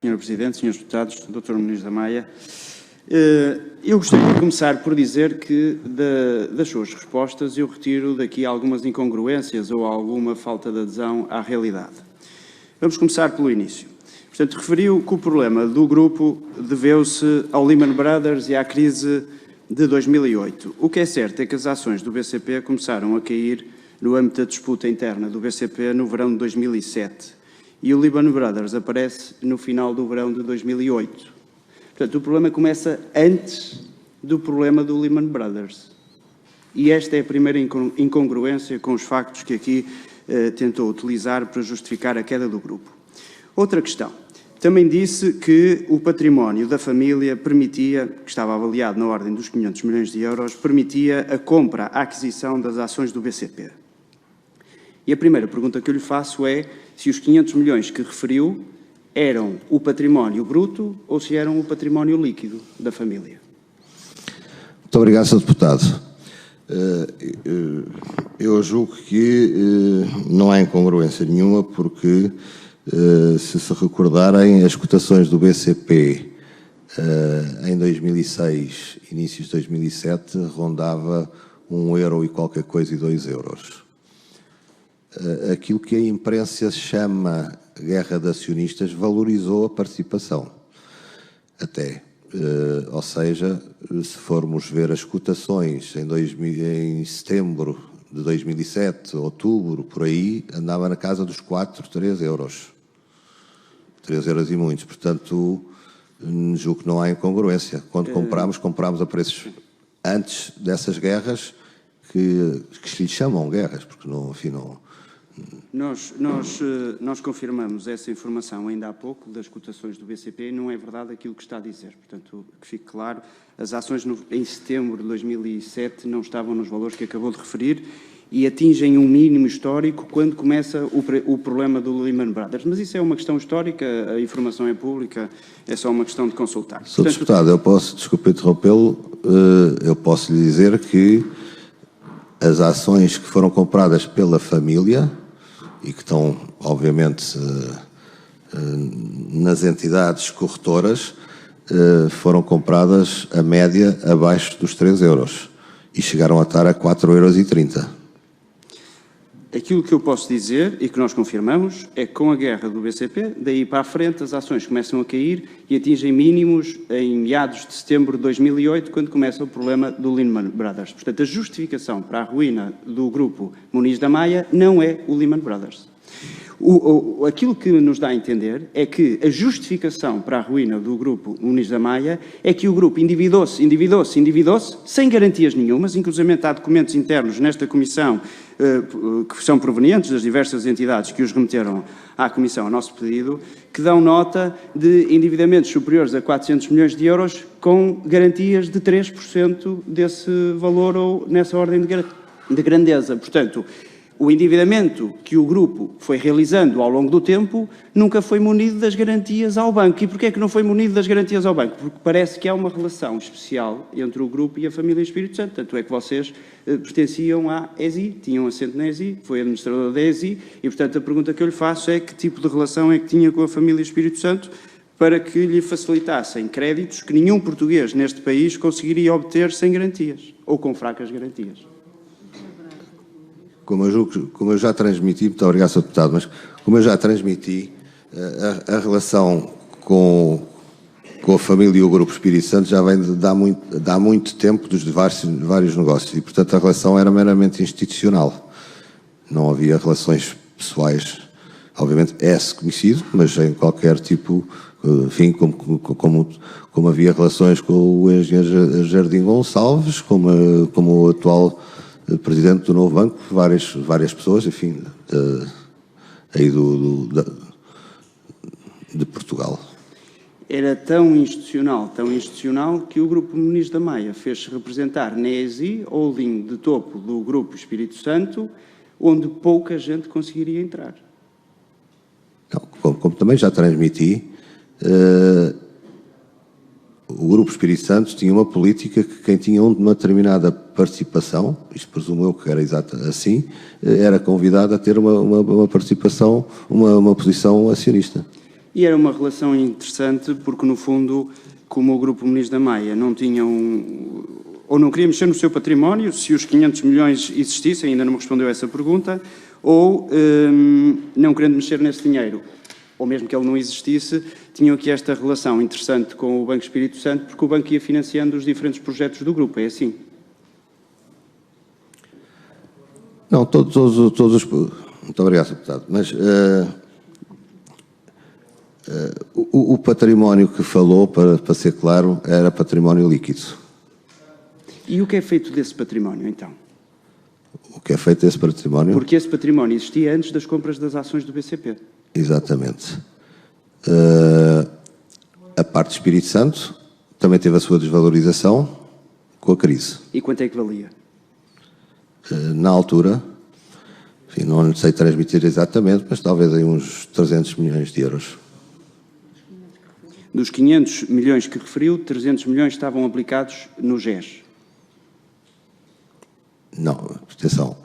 Sr. Presidente, Srs. Deputados, Dr. Muniz da Maia, eu gostaria de começar por dizer que das suas respostas eu retiro daqui algumas incongruências ou alguma falta de adesão à realidade. Vamos começar pelo início. Portanto, referiu que o problema do grupo deveu-se ao Lehman Brothers e à crise de 2008. O que é certo é que as ações do BCP começaram a cair no âmbito da disputa interna do BCP no verão de 2007. E o Lehman Brothers aparece no final do verão de 2008. Portanto, o problema começa antes do problema do Lehman Brothers. E esta é a primeira incongruência com os factos que aqui tentou utilizar para justificar a queda do grupo. Outra questão. Também disse que o património da família permitia, que estava avaliado na ordem dos 500 milhões de euros, permitia a compra, a aquisição das ações do BCP. E a primeira pergunta que eu lhe faço é se os 500 milhões que referiu eram o património bruto ou se eram o património líquido da família. Muito obrigado, Sr. Deputado. Eu julgo que não há incongruência nenhuma porque, se recordarem, as cotações do BCP em 2006, inícios de 2007, rondava €1 e qualquer coisa e €2. Aquilo que a imprensa chama guerra de acionistas valorizou a participação. Até, ou seja, se formos ver as cotações em setembro de 2007, outubro, por aí, andava na casa dos 3 euros. 3 euros e muitos. Portanto, julgo que não há incongruência. Quando comprámos a preços antes dessas guerras, que se lhe chamam guerras, porque não, enfim, não... Nós confirmamos essa informação ainda há pouco das cotações do BCP e não é verdade aquilo que está a dizer. Portanto, que fique claro, as ações em setembro de 2007 não estavam nos valores que acabou de referir e atingem um mínimo histórico quando começa o problema do Lehman Brothers. Mas isso é uma questão histórica, a informação é pública, é só uma questão de consultar. Sr. Deputado, desculpe interrompê-lo, eu posso lhe dizer que as ações que foram compradas pela família e que estão, obviamente, nas entidades corretoras, foram compradas, a média, abaixo dos 3 euros e chegaram a estar a 4,30 euros. Aquilo que eu posso dizer, e que nós confirmamos, é que com a guerra do BCP, daí para a frente as ações começam a cair e atingem mínimos em meados de setembro de 2008, quando começa o problema do Lehman Brothers. Portanto, a justificação para a ruína do grupo Muniz da Maia não é o Lehman Brothers. Aquilo que nos dá a entender é que a justificação para a ruína do grupo Muniz da Maia é que o grupo endividou-se sem garantias nenhumas, inclusive há documentos internos nesta comissão que são provenientes das diversas entidades que os remeteram à comissão a nosso pedido, que dão nota de endividamentos superiores a 400 milhões de euros com garantias de 3% desse valor ou nessa ordem de grandeza. Portanto, o endividamento que o grupo foi realizando ao longo do tempo nunca foi munido das garantias ao banco. E porquê é que não foi munido das garantias ao banco? Porque parece que há uma relação especial entre o grupo e a família Espírito Santo. Tanto é que vocês pertenciam à ESI, tinham assento na ESI, foi administrador da ESI, e portanto a pergunta que eu lhe faço é que tipo de relação é que tinha com a família Espírito Santo para que lhe facilitassem créditos que nenhum português neste país conseguiria obter sem garantias, ou com fracas garantias. Como eu já transmiti, muito obrigado, Sr. Deputado, mas como eu já transmiti, a relação com a família e o Grupo Espírito Santo já vem de há muito tempo dos vários negócios e, portanto, a relação era meramente institucional. Não havia relações pessoais. Obviamente é-se conhecido, mas em qualquer tipo, enfim, como havia relações com o engenheiro Jardim Gonçalves, como o atual presidente do novo banco, várias pessoas, enfim, aí de Portugal. Era tão institucional, que o Grupo Muniz da Maia fez-se representar na ESI, holding de topo do Grupo Espírito Santo, onde pouca gente conseguiria entrar. Não, como também já transmiti, o Grupo Espírito Santo tinha uma política que quem tinha uma determinada participação, isto presumo eu que era exato assim, era convidado a ter uma participação, uma posição acionista. E era uma relação interessante porque, no fundo, como o Grupo Muniz da Maia não tinha ou não queria mexer no seu património, se os 500 milhões existissem, ainda não me respondeu essa pergunta, ou não querendo mexer nesse dinheiro, ou mesmo que ele não existisse, tinham aqui esta relação interessante com o Banco Espírito Santo, porque o banco ia financiando os diferentes projetos do grupo, é assim? Não, todos os... Muito obrigado, Sr. Deputado. Mas o património que falou, para ser claro, era património líquido. E o que é feito desse património, então? O que é feito desse património? Porque esse património existia antes das compras das ações do BCP. Exatamente. A parte de Espírito Santo também teve a sua desvalorização com a crise. E quanto é que valia? Na altura, enfim, não lhe sei transmitir exatamente, mas talvez em uns 300 milhões de euros. Dos 500 milhões que referiu, 300 milhões estavam aplicados no GES. Não, atenção.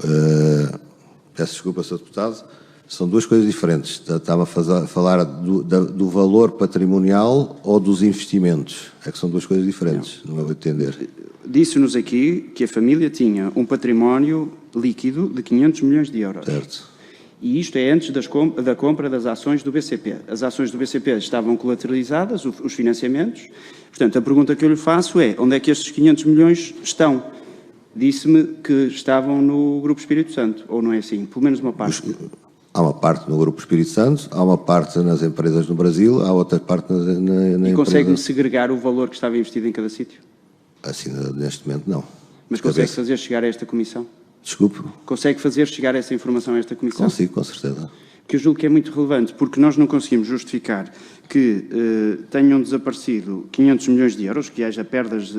Peço desculpa, Sr. Deputado. São duas coisas diferentes. Estava a falar do valor patrimonial ou dos investimentos. É que são duas coisas diferentes, não é entender. Disse-nos aqui que a família tinha um património líquido de 500 milhões de euros. Certo. E isto é antes da compra das ações do BCP. As ações do BCP estavam colateralizadas, os financiamentos. Portanto, a pergunta que eu lhe faço é, onde é que estes 500 milhões estão? Disse-me que estavam no Grupo Espírito Santo, ou não é assim? Pelo menos uma parte. Há uma parte no Grupo Espírito Santo, há uma parte nas empresas no Brasil, há outra parte na empresa... E consegue-me segregar o valor que estava investido em cada sítio? Assim, neste momento, não. Mas consegue fazer chegar a esta comissão? Desculpe? Consegue fazer chegar essa informação a esta comissão? Consigo, com certeza. Que eu julgo que é muito relevante, porque nós não conseguimos justificar que tenham desaparecido 500 milhões de euros, que haja perdas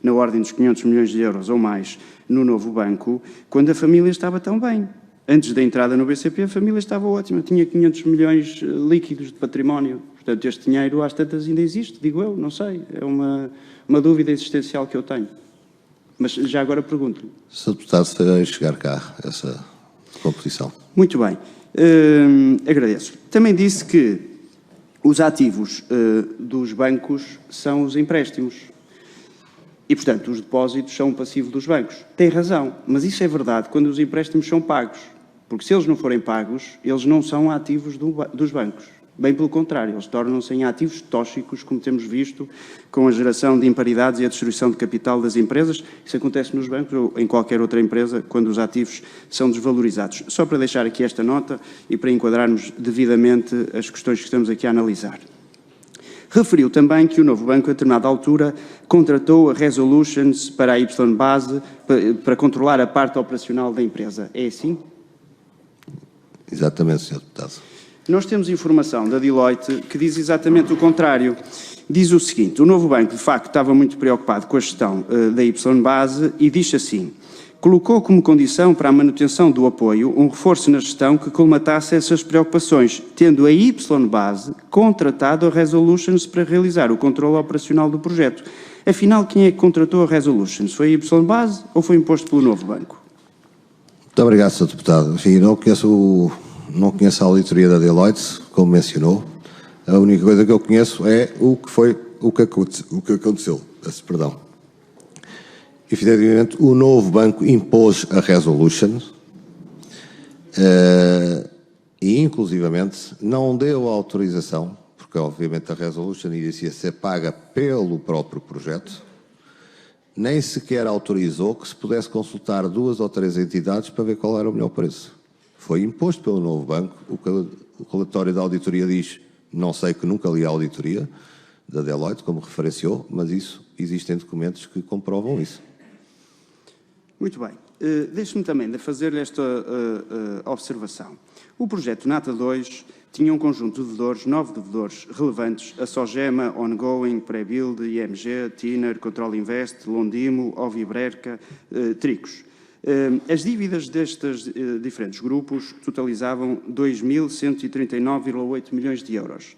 na ordem dos 500 milhões de euros ou mais no novo banco, quando a família estava tão bem. Antes da entrada no BCP, a família estava ótima, tinha 500 milhões líquidos de património. Portanto, este dinheiro às tantas ainda existe, digo eu, não sei. É uma dúvida existencial que eu tenho. Mas já agora pergunto-lhe. Sr. Deputado, se vai chegar cá essa composição. Muito bem. Agradeço. Também disse que os ativos dos bancos são os empréstimos. E, portanto, os depósitos são um passivo dos bancos. Tem razão, mas isso é verdade quando os empréstimos são pagos. Porque se eles não forem pagos, eles não são ativos dos bancos. Bem pelo contrário, eles tornam-se em ativos tóxicos, como temos visto, com a geração de imparidades e a destruição de capital das empresas. Isso acontece nos bancos ou em qualquer outra empresa, quando os ativos são desvalorizados. Só para deixar aqui esta nota e para enquadrarmos devidamente as questões que estamos aqui a analisar. Referiu também que o novo banco, a determinada altura, contratou a Resolutions para a Y-Base para controlar a parte operacional da empresa. É assim? Exatamente, Sr. Deputado. Nós temos informação da Deloitte que diz exatamente o contrário. Diz o seguinte, o novo banco, de facto, estava muito preocupado com a gestão da Y-Base e diz assim, colocou como condição para a manutenção do apoio um reforço na gestão que colmatasse essas preocupações, tendo a Y-Base contratado a Resolutions para realizar o controle operacional do projeto. Afinal, quem é que contratou a Resolutions? Foi a Y-Base ou foi imposto pelo novo banco? Muito obrigado, Sr. Deputado. Enfim, não conheço a auditoria da Deloitte, como mencionou. A única coisa que eu conheço é o que aconteceu. Perdão. Efetivamente, o novo banco impôs a Resolution e, inclusivamente, não deu autorização, porque, obviamente, a Resolution iria ser paga pelo próprio projeto, nem sequer autorizou que se pudesse consultar 2 ou 3 entidades para ver qual era o melhor preço. Foi imposto pelo novo banco, o relatório da auditoria diz, não sei que nunca li a auditoria da Deloitte, como referenciou, mas isso, existem documentos que comprovam isso. Muito bem. Deixe-me também de fazer esta observação. O projeto NATA 2 tinha um conjunto de devedores, 9 devedores relevantes, a Sogema, Ongoing, Prebuild, IMG, Tiner, Control Invest, Londimo, Ovibreca, Tricos. As dívidas destes diferentes grupos totalizavam 2.139,8 milhões de euros.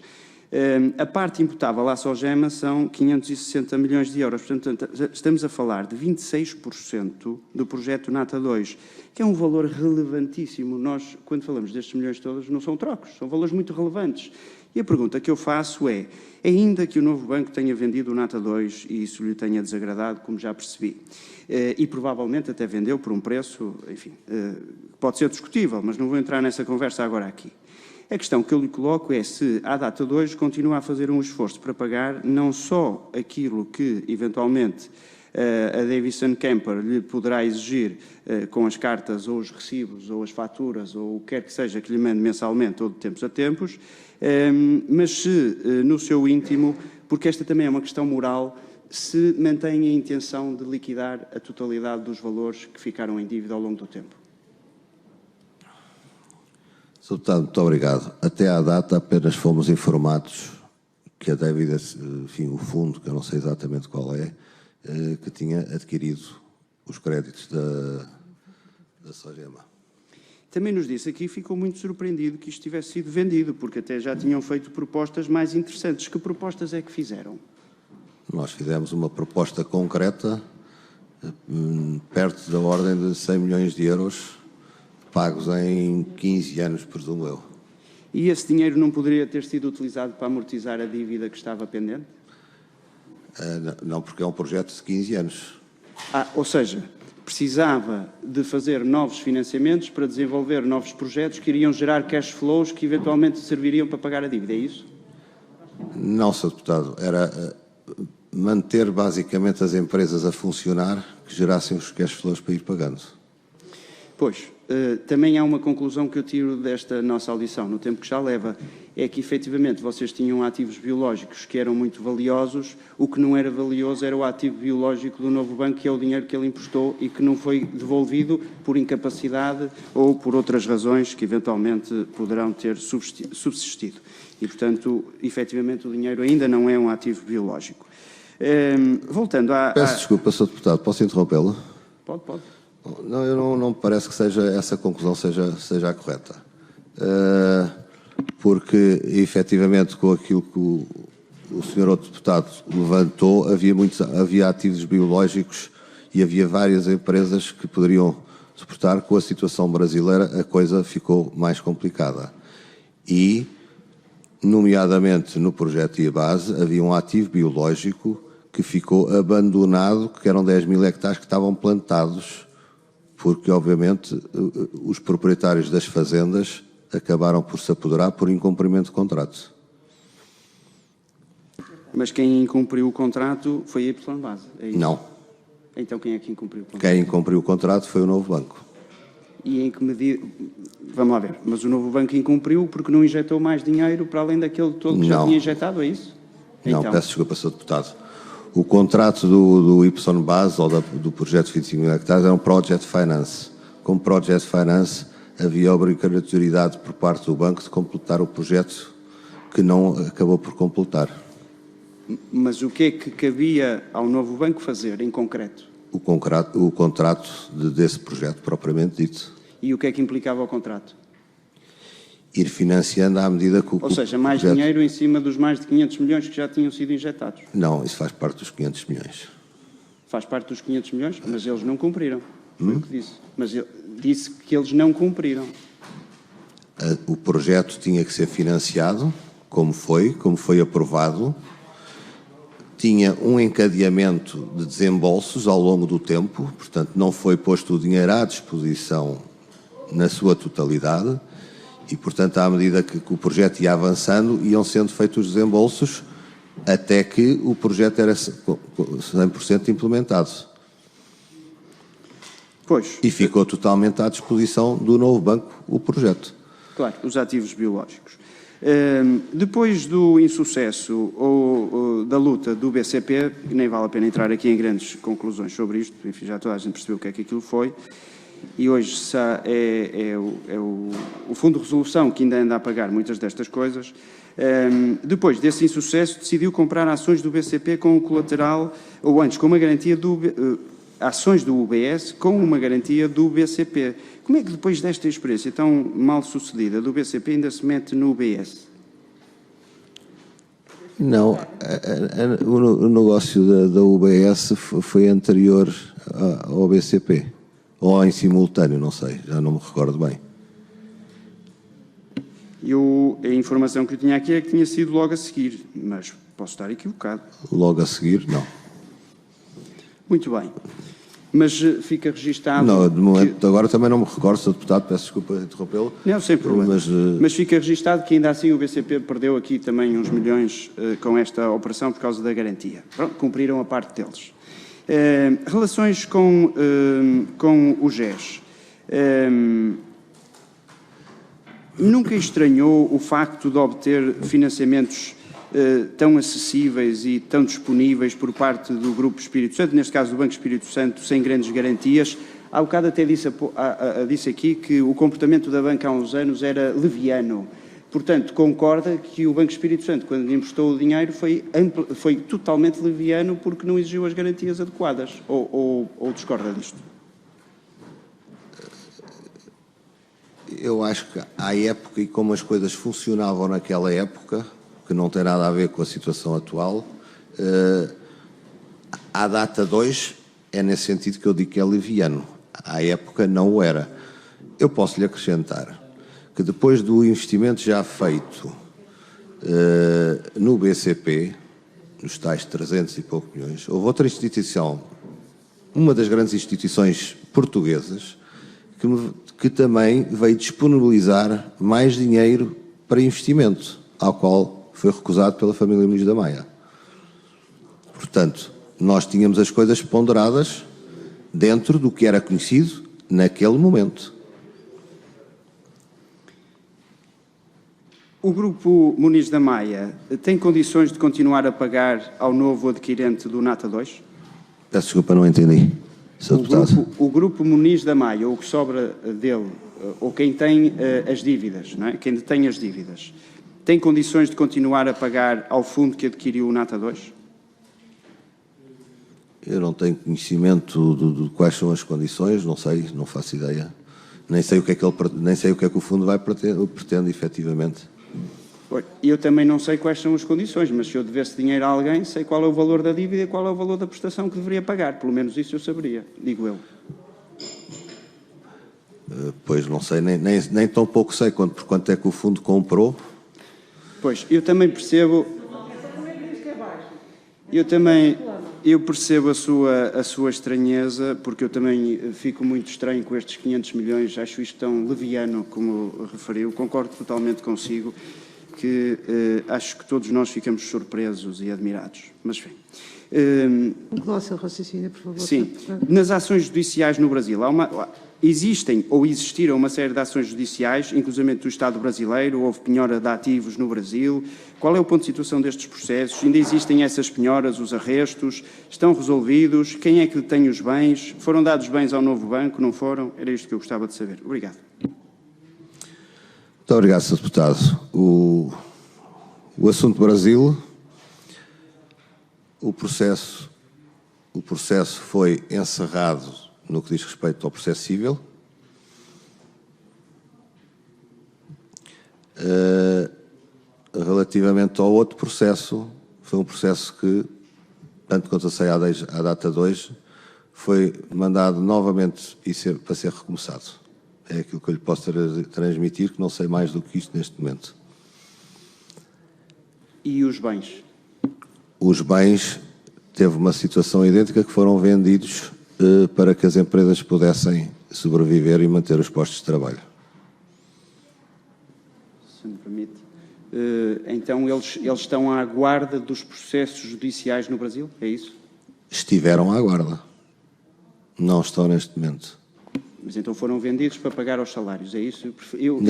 A parte imputável à Sogema são 560 milhões de euros. Portanto, estamos a falar de 26% do projeto NATA 2, que é um valor relevantíssimo. Nós, quando falamos destes milhões todos, não são trocos, são valores muito relevantes. E a pergunta que eu faço é, ainda que o novo banco tenha vendido o Nata 2 e isso lhe tenha desagradado, como já percebi, e provavelmente até vendeu por um preço, enfim, pode ser discutível, mas não vou entrar nessa conversa agora aqui. A questão que eu lhe coloco é se, à data de hoje, continua a fazer um esforço para pagar não só aquilo que, eventualmente, a Davidson Kemper lhe poderá exigir com as cartas ou os recibos ou as faturas ou o que quer que seja que lhe mande mensalmente ou de tempos a tempos, mas se no seu íntimo, porque esta também é uma questão moral, se mantém a intenção de liquidar a totalidade dos valores que ficaram em dívida ao longo do tempo. Sr. Deputado, muito obrigado. Até à data apenas fomos informados que a dívida, enfim, o fundo, que eu não sei exatamente qual é, que tinha adquirido os créditos da Sogema. Também nos disse aqui, ficou muito surpreendido que isto tivesse sido vendido, porque até já tinham feito propostas mais interessantes. Que propostas é que fizeram? Nós fizemos uma proposta concreta, perto da ordem de 100 milhões de euros, pagos em 15 anos, presumo eu. E esse dinheiro não poderia ter sido utilizado para amortizar a dívida que estava pendente? Não, porque é um projeto de 15 anos. Ou seja, precisava de fazer novos financiamentos para desenvolver novos projetos que iriam gerar cash flows que eventualmente serviriam para pagar a dívida, é isso? Não, Sr. Deputado, era manter basicamente as empresas a funcionar que gerassem os cash flows para ir pagando. Pois, também há uma conclusão que eu tiro desta nossa audição, no tempo que já leva, é que efetivamente vocês tinham ativos biológicos que eram muito valiosos, o que não era valioso era o ativo biológico do novo banco, que é o dinheiro que ele emprestou e que não foi devolvido por incapacidade ou por outras razões que eventualmente poderão ter subsistido. E, portanto, efetivamente o dinheiro ainda não é um ativo biológico. Voltando à... Peço desculpa, Sr. Deputado, posso interrompê-lo? Pode. Não, não me parece que essa conclusão seja a correta. Porque, efetivamente, com aquilo que o senhor outro deputado levantou, havia ativos biológicos e havia várias empresas que poderiam suportar. Com a situação brasileira, a coisa ficou mais complicada. E, nomeadamente no projeto IABase, havia um ativo biológico que ficou abandonado, que eram 10 mil hectares que estavam plantados, porque, obviamente, os proprietários das fazendas acabaram por se apoderar por incumprimento de contrato. Mas quem incumpriu o contrato foi a Y-Base, é isso? Não. Então quem é que incumpriu o contrato? Quem incumpriu o contrato foi o novo banco. E em que medida... Vamos lá ver, mas o novo banco incumpriu porque não injetou mais dinheiro para além daquele todo que já tinha injetado, é isso? Não, então... peço desculpa, Sr. Deputado. O contrato do Y-Base, ou do projeto de 25 mil hectares, era um Project Finance. Como Project Finance, havia obrigatoriedade por parte do banco de completar o projeto que não acabou por completar. Mas o que é que cabia ao novo banco fazer, em concreto? O contrato desse projeto, propriamente dito. E o que é que implicava o contrato? Ir financiando à medida que o... Ou seja, mais projeto... dinheiro em cima dos mais de 500 milhões que já tinham sido injetados. Não, isso faz parte dos 500 milhões. Faz parte dos 500 milhões, mas eles não cumpriram. Foi o que disse. Mas ele disse que eles não cumpriram. O projeto tinha que ser financiado, como foi aprovado. Tinha um encadeamento de desembolsos ao longo do tempo, portanto não foi posto o dinheiro à disposição na sua totalidade. E, portanto, à medida que o projeto ia avançando, iam sendo feitos os desembolsos até que o projeto era 100% implementado. Pois. E ficou totalmente à disposição do novo banco o projeto. Claro, os ativos biológicos. Depois do insucesso ou da luta do BCP, nem vale a pena entrar aqui em grandes conclusões sobre isto, enfim, já toda a gente percebeu o que é que aquilo foi. E hoje é o Fundo de Resolução que ainda anda a pagar muitas destas coisas. Depois desse insucesso, decidiu comprar ações do BCP com o colateral, ou antes, com uma garantia ações do UBS com uma garantia do BCP. Como é que depois desta experiência tão mal sucedida do BCP ainda se mete no UBS? Não, o negócio da UBS foi anterior ao BCP. Ou em simultâneo, não sei, já não me recordo bem. A informação que eu tinha aqui é que tinha sido logo a seguir, mas posso estar equivocado. Logo a seguir, não. Muito bem. Mas fica registado... Não, de momento, agora também não me recordo, Sr. Deputado, peço desculpa interrompê-lo. Não, sem problema. Mas fica registado que ainda assim o BCP perdeu aqui também uns milhões com esta operação por causa da garantia. Pronto, cumpriram a parte deles. Relações com o GES. Nunca estranhou o facto de obter financiamentos tão acessíveis e tão disponíveis por parte do Grupo Espírito Santo, neste caso do Banco Espírito Santo, sem grandes garantias? Há bocado até disse aqui que o comportamento da banca há uns anos era leviano. Portanto, concorda que o Banco Espírito Santo, quando lhe emprestou o dinheiro, foi totalmente leviano porque não exigiu as garantias adequadas? Ou discorda disto? Eu acho que à época e como as coisas funcionavam naquela época, que não tem nada a ver com a situação atual, à data de hoje é nesse sentido que eu digo que é leviano. À época não o era. Eu posso lhe acrescentar que depois do investimento já feito no BCP, nos tais 300 e poucos milhões, houve outra instituição, uma das grandes instituições portuguesas, que também veio disponibilizar mais dinheiro para investimento, ao qual foi recusado pela família Muniz da Maia. Portanto, nós tínhamos as coisas ponderadas dentro do que era conhecido naquele momento. O Grupo Muniz da Maia tem condições de continuar a pagar ao novo adquirente do Nata 2? Peço desculpa, não entendi. O Grupo Muniz da Maia, ou o que sobra dele, ou quem tem as dívidas, não é? Quem detém as dívidas, tem condições de continuar a pagar ao fundo que adquiriu o Nata 2? Eu não tenho conhecimento de quais são as condições, não sei, não faço ideia. Nem sei o que é que o fundo pretende efetivamente. Eu também não sei quais são as condições, mas se eu devesse dinheiro a alguém, sei qual é o valor da dívida e qual é o valor da prestação que deveria pagar. Pelo menos isso eu saberia, digo eu. Pois não sei, nem tão pouco sei por quanto é que o fundo comprou. Pois, eu também percebo... Eu percebo a sua estranheza, porque eu também fico muito estranho com estes 500 milhões, acho isto tão leviano como referiu, concordo totalmente consigo, que acho que todos nós ficamos surpresos e admirados, mas enfim. Conclua o seu raciocínio, por favor. Sim. Nas ações judiciais no Brasil, existem ou existiram uma série de ações judiciais, inclusive do Estado brasileiro, houve penhora de ativos no Brasil. Qual é o ponto de situação destes processos? Ainda existem essas penhoras, os arrestos? Estão resolvidos? Quem é que detém os bens? Foram dados bens ao novo banco? Não foram? Era isto que eu gostava de saber. Obrigado. Muito obrigado, Sr. Deputado. O assunto Brasil, o processo foi encerrado no que diz respeito ao processo civil. Relativamente ao outro processo, foi um processo que, tanto quanto eu sei à data de hoje, foi mandado novamente para ser recomeçado. É aquilo que eu lhe posso transmitir, que não sei mais do que isto neste momento. E os bens? Os bens, teve uma situação idêntica, que foram vendidos para que as empresas pudessem sobreviver e manter os postos de trabalho. Se me permite. Então, eles estão à guarda dos processos judiciais no Brasil? É isso? Estiveram à guarda. Não estão neste momento. Mas então foram vendidos para pagar os salários, é isso? Eu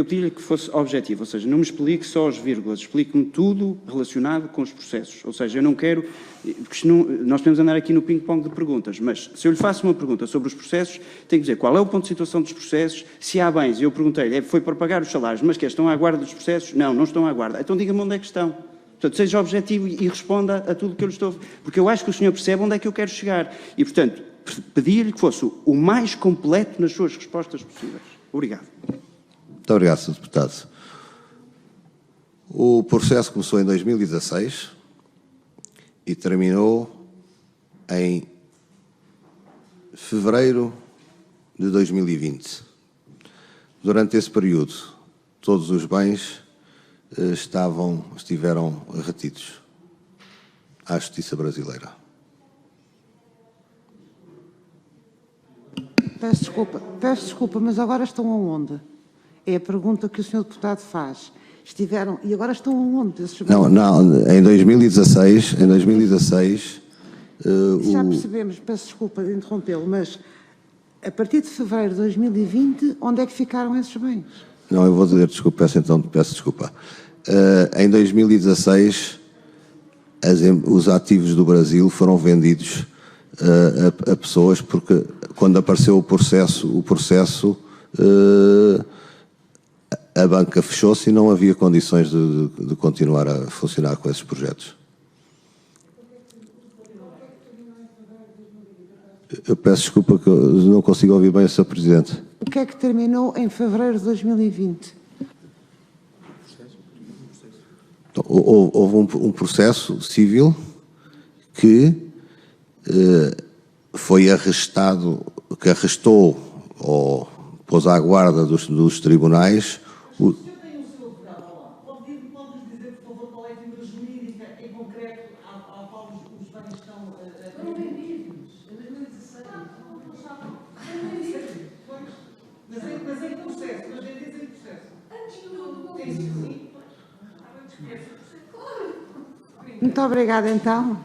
pedi-lhe que fosse objetivo, ou seja, não me explique só as vírgulas, explique-me tudo relacionado com os processos. Ou seja, eu não quero... Porque senão, nós podemos andar aqui no ping-pong de perguntas, mas se eu lhe faço uma pergunta sobre os processos, tenho que dizer qual é o ponto de situação dos processos, se há bens, e eu perguntei-lhe, foi para pagar os salários, mas que estão à guarda dos processos? Não, não estão à guarda. Então diga-me onde é que estão. Portanto, seja objetivo e responda a tudo que eu lhe estou... Porque eu acho que o senhor percebe onde é que eu quero chegar. E, portanto, pedi-lhe que fosse o mais completo nas suas respostas possíveis. Obrigado. Muito obrigado, Sr. Deputado. O processo começou em 2016 e terminou em fevereiro de 2020. Durante esse período, todos os bens estiveram retidos à Justiça brasileira. Peço desculpa, mas agora estão aonde? É a pergunta que o Sr. Deputado faz. Estiveram, e agora estão aonde? Não, em 2016, Já percebemos, peço desculpa de interrompê-lo, mas a partir de fevereiro de 2020, onde é que ficaram esses bens? Não, eu vou dizer desculpa, peço desculpa. Em 2016, os ativos do Brasil foram vendidos a pessoas porque, quando apareceu o processo a banca fechou-se e não havia condições de continuar a funcionar com esses projetos. Eu peço desculpa que eu não consigo ouvir bem o Sr. Presidente. O que é que terminou em fevereiro de 2020? Então, houve um processo civil que foi arrestado, que arrestou ou pôs à guarda dos tribunais. O senhor tem o seu advogado lá. Pode-nos dizer, por favor, qual é a figura jurídica em concreto à qual os bens estão foram vendidos em 2016. Mas em processo, mas vendidos em processo. Antes do Muito obrigada, então.